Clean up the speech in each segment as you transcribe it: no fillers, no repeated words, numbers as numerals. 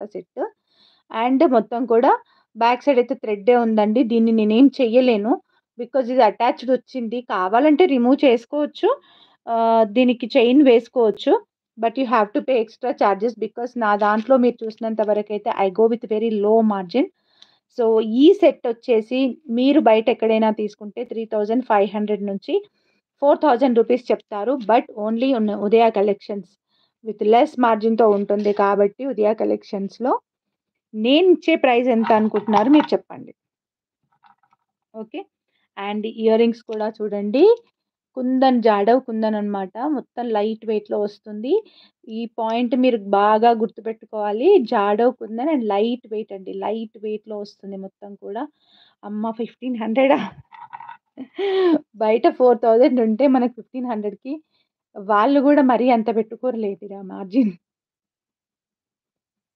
Set. And మొత్తం కూడా back side అయితే థ్రెడ్డే ఉందండి. దీన్ని నేనేం చెయ్యలేను. బికాజ్ ఇది అటాచ్డ్ వచ్చింది. కావాలంటే రిమూవ్ చేసుకోవచ్చు. దీనికి చైన్ వేసుకోవచ్చు. But you have to pay extra charges because నా దాంట్లో మీరు చూసినంత వరకైతే I go with very low margin. So, ఈ సెట్ వచ్చేసి మీరు బయట ఎక్కడైనా తీసుకుంటే 3500 నుంచి 4000 రూపీస్ చెప్తారు. బట్ ఓన్లీ ఉదయ కలెక్షన్స్ విత్ లెస్ మార్జిన్‌తో ఉంటుంది కాబట్టి ఉదయ కలెక్షన్స్‌లో నేనిచ్చే ప్రైస్ ఎంత అనుకుంటున్నారు మీరు చెప్పండి. ఓకే. అండ్ ఇయర్ రింగ్స్ కూడా చూడండి. కుందన్ జాడవ్ కుందన్ అనమాట. మొత్తం లైట్ వెయిట్‌లో వస్తుంది. ఈ పాయింట్ మీరు బాగా గుర్తుపెట్టుకోవాలి. జాడవ్ కుందన్ అండ్ లైట్ వెయిట్ అండి. లైట్ వెయిట్‌లో వస్తుంది మొత్తం కూడా. అమ్మ 1500 బయట 4000 ఉంటే మనకు 1500కి వాళ్ళు గూడా మరీ అంత పెట్టుకోరు లేండిరా మార్జిన్.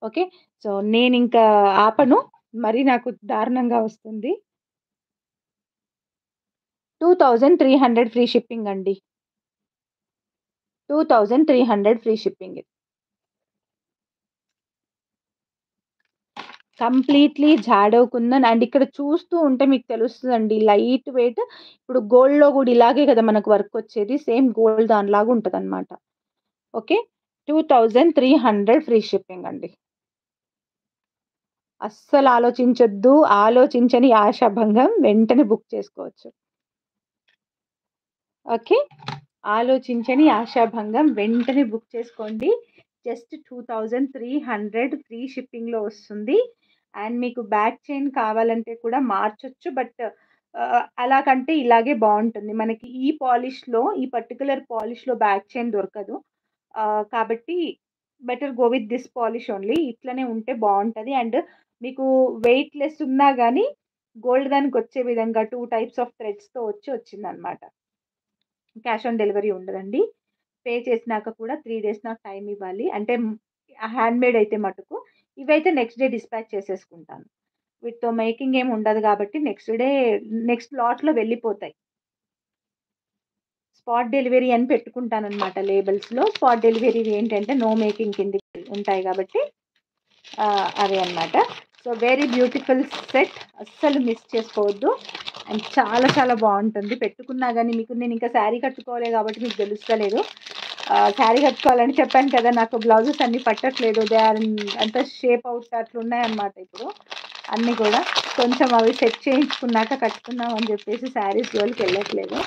ఓకే. సో, నేనింకా ఆపను. మరి నాకు దారుణంగా వస్తుంది. 2300 ఫ్రీ షిప్పింగ్ అండి. 2300 free shipping. Completely jadau kundan and ఇక్కడ చూస్తూ ఉంటే మీకు తెలుస్తదండి. లైట్ వెయిట్ ఇప్పుడు గోల్డ్‌లో గూడా ఇలాగే గదా! మనకు వర్క్ వచ్చేది. సేమ్ గోల్డ్ దానిలాగా ఉంటదనమాట. ఓకే. 2300 ఫ్రీ షిప్పింగ్ అండి. అస్సలు ఆలోచించొద్దు. ఆలోచించని ఆశాభంగం వెంటనే బుక్ చేసుకోవచ్చు. ఓకే. ఆలోచించని ఆశాభంగం వెంటనే బుక్ చేసుకోండి. జస్ట్ 2300 ఫ్రీ షిప్పింగ్‌లో వస్తుంది. అండ్ మీకు బ్యాక్ చైన్ కావాలంటే కూడా మార్చొచ్చు. బట్ అలాగంటే ఇలాగే బావుంటుంది. మనకి ఈ పాలిష్‌లో ఈ పర్టిక్యులర్ పాలిష్‌లో బ్యాక్ చైన్ దొరకదు. కాబట్టి better go with this polish only. ఇట్లనే ఉంటే బావుంటది. అండ్ మీకు వెయిట్‌లెస్ ఉన్నా గానీ గోల్డ్ దానికొచ్చే విధంగా 2 టైప్స్ ఆఫ్ థ్రెడ్స్‌తో వచ్చిందనమాట. క్యాష్ ఆన్ డెలివరీ ఉండదండి. పే చేసినాక కూడా 3 డేస్ నాకు టైమ్ ఇవ్వాలి. అంటే హ్యాండ్‌మేడ్ అయితే మటుకు. ఇవైతే నెక్స్ట్ డే డిస్పాచ్ చేసేసుకుంటాను. వీటితో మేకింగ్ ఏమి ఉండదు గాబట్టి నెక్స్ట్ లాట్‌లో వెళ్ళిపోతాయి. స్పాట్ డెలివరీ అని పెట్టుకుంటాననమాట లేబుల్స్‌లో. స్పాట్ డెలివరీ ఏంటంటే నో మేకింగ్ కిందకి ఉంటాయి గాబట్టి అదే అన్నమాట. So, very beautiful set. అస్సలు మిస్ చేసుకోవద్దు. అండ్ చాలా చాలా బావుంటుంది. పెట్టుకున్నా గానీ మీకు నేనింకా శారీ కట్టుకోలే గాబట్టి మీకు తెలుస్తలేదు. శారీ కట్టుకోవాలని చెప్పాను కదా! నాకు బ్లౌజెస్ అన్నీ పట్టట్లేదు. దే ఆర్ అంతా షేప్ అవుట్స్ అట్లున్నాయన్నమాట ఇప్పుడు. అన్నీ కూడా. కొంచెం అవి సెట్ చేయించుకున్నాక కట్టుకుందాం అని జెప్పేసి శారీస్ జోలికెళ్ళట్లేదు.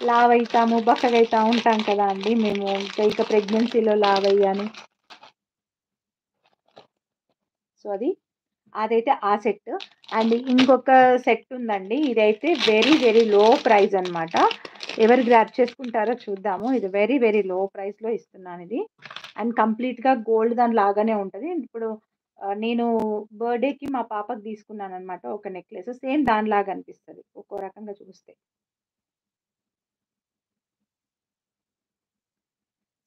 లావయితాము, బక్కగయితా ఉంటాం కదా అండి మేము. ఇక ప్రెగ్నెన్సీలో లావయ్యాను. సో, అదైతే ఆ సెట్. అండ్ ఇంకొక సెట్ ఉందండి. ఇదైతే వెరీ, వెరీ లో ప్రైస్ అన్నమాట. ఎవరు గ్రాబ్ చేసుకుంటారో చూద్దాము. ఇది వెరీ, వెరీ లో ప్రైస్‌లో ఇస్తున్నానిది. అండ్ కంప్లీట్‌గా గోల్డ్ దాని లాగానే ఉంటది. ఇప్పుడు నేను బర్త్‌డేకి మా పాపకి తీసుకున్నానన్నమాట ఒక నెక్లెస్. సేమ్ దానిలాగా అనిపిస్తది. ఒక్కో రకంగా చూస్తే.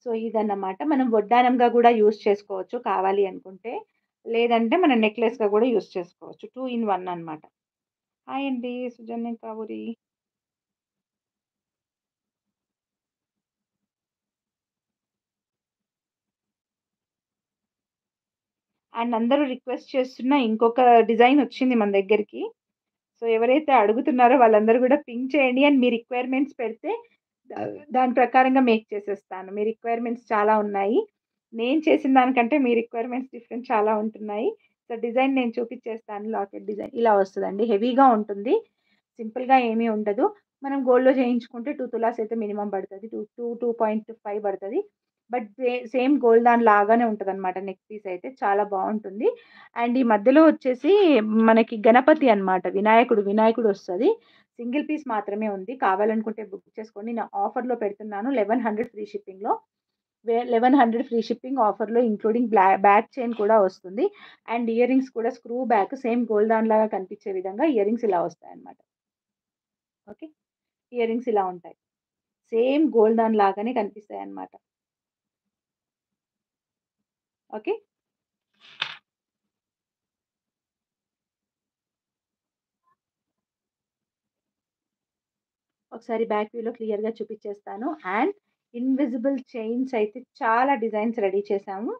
సో, ఇదన్నమాట. మనం వడ్డానంగా గూడా యూజ్ చేసుకోవచ్చు కావాలి అనుకుంటే. లేదంటే మనం నెక్లెస్‌గా గూడా యూజ్ చేసుకోవచ్చు. 2 ఇన్ 1 అన్నమాట. హాయ్ అండి. సుజన్య కావూరి. అండ్ అందరూ రిక్వెస్ట్ చేస్తున్న ఇంకొక డిజైన్ వచ్చింది మన దగ్గరికి. సో, ఎవరైతే అడుగుతున్నారో వాళ్ళందరూ గూడా పింక్ చేయండి అండ్ మీ రిక్వైర్మెంట్స్ పెడితే దాని ప్రకారంగా మేక్ చేసేస్తాను. మీ రిక్వైర్మెంట్స్ చాలా ఉన్నాయి. నేను చేసిన దానికంటే మీ రిక్వైర్మెంట్స్ డిఫరెంట్ చాలా ఉంటున్నాయి. సో, డిజైన్ నేను చూపిచ్చేస్తాను. లాకెట్ డిజైన్ ఇలా వస్తదండి. హెవీగా ఉంటుంది. సింపుల్‌గా ఏమీ ఉండదు. మనం గోల్డ్‌లో చేయించుకుంటే 2 తులాస్ అయితే మినిమమ్ పడతది. 2.5 పడతది. బట్ సేమ్ గోల్డ్ దాని లాగానే ఉంటదనమాట నెక్ పీస్ అయితే. చాలా బావుంటుంది. అండ్ ఈ మధ్యలో వచ్చేసి మనకి గణపతి అన్నమాట. వినాయకుడొస్తది. సింగిల్ పీస్ మాత్రమే ఉంది. కావాలనుకుంటే బుక్ చేసుకోండి. నేను ఆఫర్‌లో పెడుతున్నాను. 1100 ఫ్రీ షిప్పింగ్‌లో. 1100 ఫ్రీ షిప్పింగ్ ఆఫర్‌లో ఇంక్లూడింగ్ బ్యాక్ చైన్ కూడా వస్తుంది. అండ్ ఇయర్ రింగ్స్ కూడా స్క్రూ బ్యాక్ సేమ్ గోల్డ్ దానిలాగా కనిపించే విధంగా ఇయర్ రింగ్స్ ఇలా వస్తాయన్నమాట. ఓకే. ఇయర్ రింగ్స్ ఇలా ఉంటాయి. సేమ్ గోల్డ్ దాని లాగానే కనిపిస్తాయన్నమాట. ఓకే. ఒకసారి బ్యాక్ వ్యూలో క్లియర్‌గా చూపిచ్చేస్తాను. అండ్ ఇన్విజిబుల్ చైన్స్ అయితే చాలా డిజైన్స్ రెడీ చేశాము.